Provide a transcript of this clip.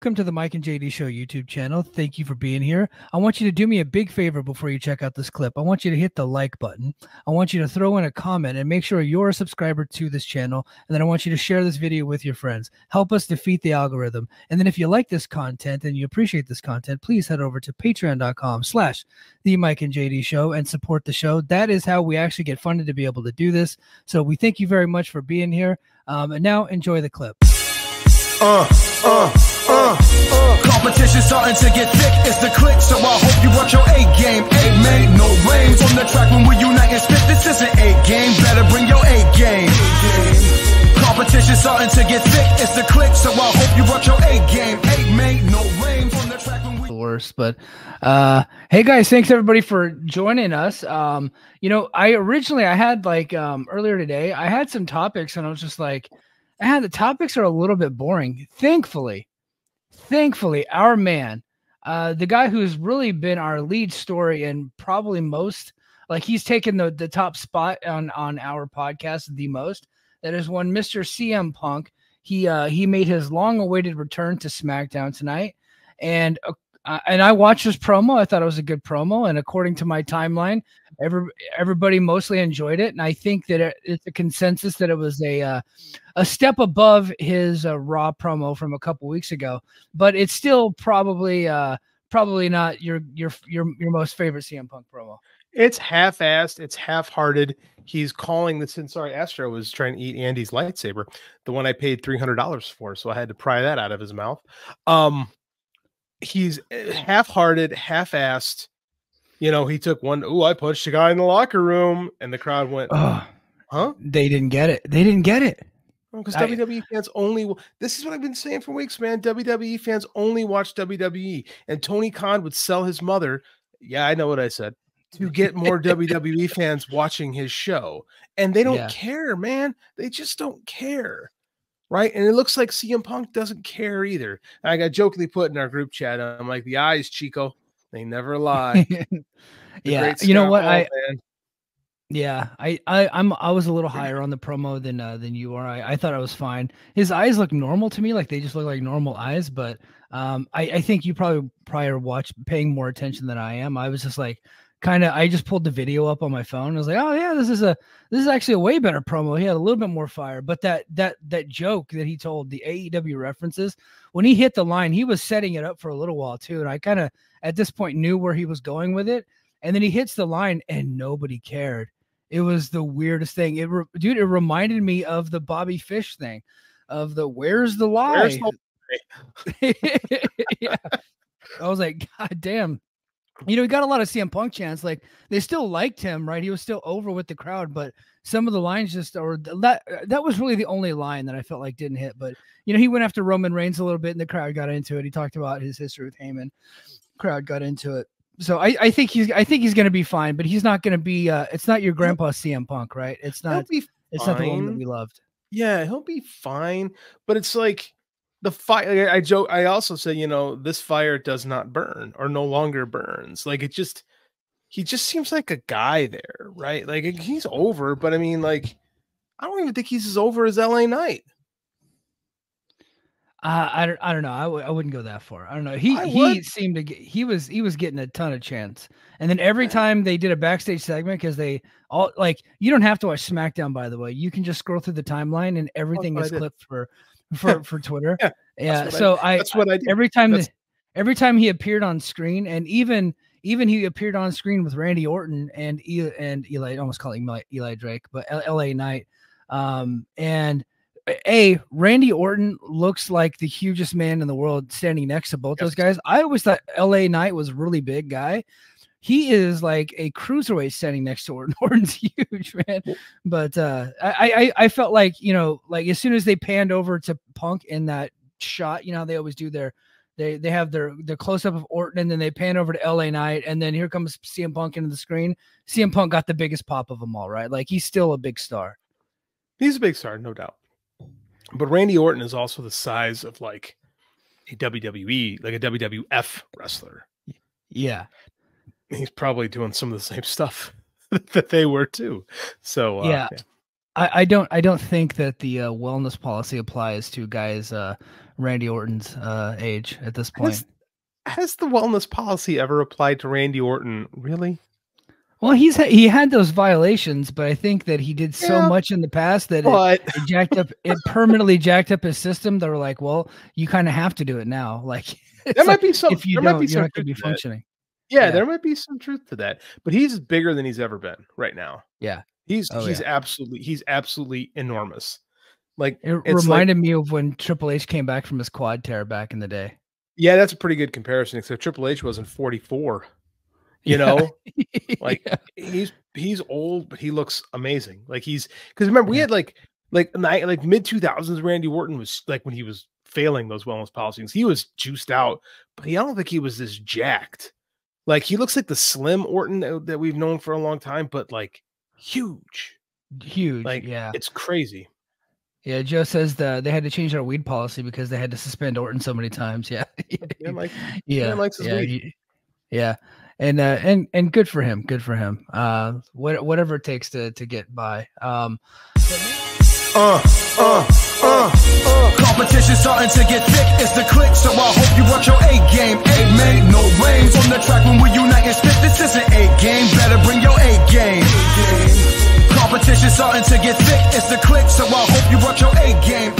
Welcome to the Mike and JD Show YouTube channel. Thank you for being here. I want you to do me a big favor before you check out this clip. I want you to hit the like button. I want you to throw in a comment and make sure you're a subscriber to this channel. And then I want you to share this video with your friends. Help us defeat the algorithm. And then if you like this content and you appreciate this content, please head over to patreon.com/the Mike and JD Show and support the show. That is how we actually get funded to be able to do this. So we thank you very much for being here. And now enjoy the clip. Competition starting to get thick, it's the click, so I hope you watch your A game. A made no rain from the track when we unite and spit. This is an A game, better bring your A game. Competition starting to get thick, it's the click, so I hope you watch your A game. A made no rain from the track when we the worst, but hey guys, thanks everybody for joining us. You know, I had like earlier today, I had some topics and I was just like, the topics are a little bit boring. Thankfully, our man, the guy who's really been our lead story and probably most, like he's taken the top spot on our podcast the most. That is one Mr. CM Punk. He made his long-awaited return to SmackDown tonight, and I watched his promo. I thought it was a good promo, and according to my timeline, everybody mostly enjoyed it. And I think that it's a consensus that it was a step above his Raw promo from a couple weeks ago, but it's still probably not your most favorite CM Punk promo. It's half-assed. It's half-hearted. He's calling this in. Sorry, Astro was trying to eat Andy's lightsaber, the one I paid $300 for, so I had to pry that out of his mouth. He's half-hearted, half-assed. You know, he took one. Oh, I punched a guy in the locker room, and the crowd went, "Huh?" They didn't get it. They didn't get it. Because WWE fans only. This is what I've been saying for weeks, man. WWE fans only watch WWE, and Tony Khan would sell his mother. Yeah, I know what I said. To get more WWE fans watching his show, and they don't care, man. They just don't care. Right. And it looks like CM Punk doesn't care either. I got jokingly put in our group chat. I'm like, the eyes, Chico, they never lie. Yeah. You know what? I was a little higher on the promo than you are. I thought I was fine. His eyes look normal to me. Like they just look like normal eyes. But I think you probably are paying more attention than I am. I was just like, I just pulled the video up on my phone. I was like, oh yeah, this is actually a way better promo. He had a little bit more fire, but that joke that he told, the AEW references, when he hit the line, he was setting it up for a little while too. And I kind of at this point knew where he was going with it. And then he hits the line and nobody cared. It was the weirdest thing. It reminded me of the Bobby Fish thing of the, where's the lie? Yeah. I was like, God damn. You know, he got a lot of CM Punk chants. Like they still liked him, right? He was still over with the crowd, but some of the lines that was really the only line that I felt like didn't hit. But you know, he went after Roman Reigns a little bit, and the crowd got into it. He talked about his history with Heyman. Crowd got into it. So I think he's going to be fine, but he's not going to be. It's not your grandpa CM Punk, right? It's not. It's not the one that we loved. Yeah, he'll be fine, but it's like. The fire, I joke. I also say, you know, this fire does not burn or no longer burns. Like he just seems like a guy there, right? Like he's over, but I mean, like, I don't even think he's as over as LA Knight. I don't know. I wouldn't go that far. I don't know. He seemed to get. He was getting a ton of chance, and then every time they did a backstage segment, because they all like, you don't have to watch SmackDown, by the way. You can just scroll through the timeline, and everything is clipped for Twitter. Yeah. That's what I did. Every time he appeared on screen, and even he appeared on screen with Randy Orton and Eli, I almost call him Eli Drake, but LA Knight. And Randy Orton looks like the hugest man in the world standing next to both those guys. I always thought LA Knight was a really big guy. He is like a cruiserweight standing next to Orton. Orton's huge, man. But I felt like, you know, like as soon as they panned over to Punk in that shot, you know, they always do they have their close up of Orton, and then they pan over to LA Knight, and then here comes CM Punk into the screen. CM Punk got the biggest pop of them all, right? Like he's still a big star. He's a big star, no doubt. But Randy Orton is also the size of like a WWE, like a WWF wrestler. Yeah. He's probably doing some of the same stuff that they were too. So yeah. I don't think that the wellness policy applies to guys Randy Orton's age at this point. Has the wellness policy ever applied to Randy Orton? Really? Well, he had those violations, but I think that he did so much in the past that it permanently jacked up his system. They were like, well, you kind of have to do it now. Like there might be some. If you don't, you're not going to be functioning. Yeah, there might be some truth to that. But he's bigger than he's ever been right now. Yeah, he's absolutely enormous. Like it reminded me of when Triple H came back from his quad tear back in the day. Yeah, that's a pretty good comparison. Except Triple H wasn't 44. You know, like he's old, but he looks amazing. Like because remember we had like mid 2000s Randy Orton was like when he was failing those wellness policies, he was juiced out, but I don't think he was this jacked. Like he looks like the slim Orton that we've known for a long time, but like huge. Like it's crazy. Yeah, Joe says they had to change their weed policy because they had to suspend Orton so many times. Yeah, yeah. And good for him. Good for him. Whatever it takes to get by. Competition starting to get thick. It's the click, so I hope you work your A game. Made no rains on the track when we unite and spit. This is an A game. Better bring your A game. Competition starting to get thick. It's the click, so I hope you work your A game.